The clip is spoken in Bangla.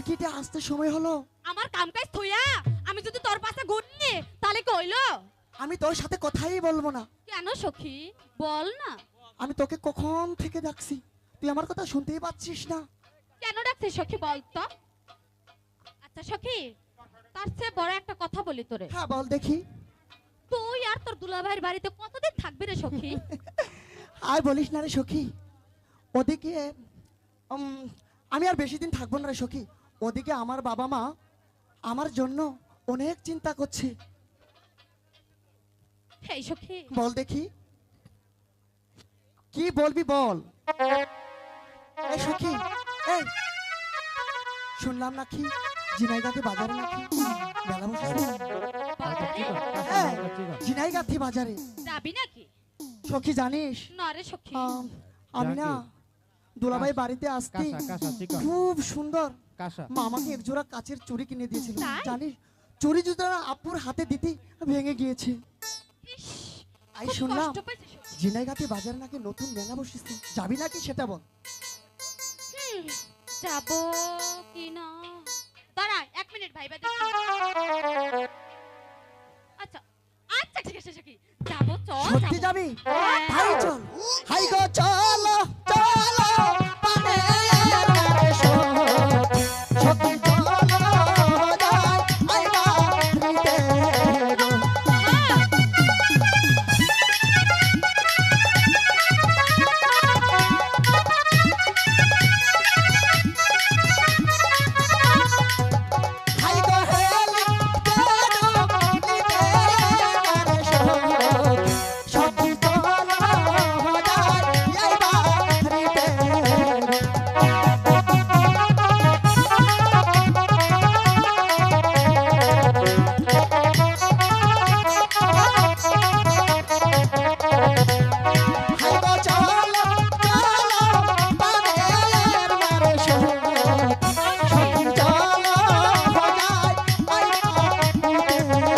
কি এটা আসতে সময় হলো? আমার কাম কাজ থইয়া আমি যদি তোর পাশে ঘুরি তাহলে কইলো আমি তোর সাথে কথাই বলবো না। কেন সখী বল না। আমি তোকে কখন থেকে ডাকছি, তুই আমার কথা শুনতেই পাচ্ছিস না। কেন ডাকছিস সখী বল তো। আচ্ছা সখী, তার চেয়ে বড় একটা কথা বলি তোরে। হ্যাঁ বল দেখি। তুই আর তোর দুলাভাইয়ের বাড়িতে কতদিন থাকবি রে সখী? আর বলিস না রে সখী, ওদিকে আমি আর বেশি দিন থাকবো না রে সখী। ওদিকে আমার বাবা মা আমার জন্য অনেক চিন্তা করছে। এই সখী বল দেখি কি বলবি বল। এই সখী, এই শুনলাম নাকি ঝিনাইগাতি বাজারে নাকি মেলা বসেছে। হ্যাঁ, ঝিনাইগাতি বাজারে যাবি নাকি? সখী জানিস না রে সখী। আমি না দুলাভাই বাড়িতে আসতে খুব সুন্দর মা আমাকে এক জোড়া কাচের চুড়ি কিনে দিয়েছিল। তাই? জানিস চুড়ি জুতোটা আপুর হাতে দিতে ভেঙে গিয়েছে। ইস, আই খুব শুনলাম কষ্ট পেয়েছিস সখী। ঝিনাইগাতি বাজারে নাকি নতুন মেলা বসেছে, যাবি নাকি সেটা বল। যাব কি না দাঁড়া 1 মিনিট ভাইবা দেখি। আচ্ছা আচ্ছা ঠিক আছে সখী, যাব চল। সত্যি যাবো। যাবি? হ্যাঁ। হাই চল, হাই গো চলো চলো পানের ধারে সখী, সখী চলো যাই আইবা নিতে গো। হাই গো হেলি কেন নিতে ধারে সখী, সখী চলো যাই আইবা নিতে গো। হাই গো চলো চলো পানের ধারে সখী, সখী চলো যাই আইবা নিতে গো।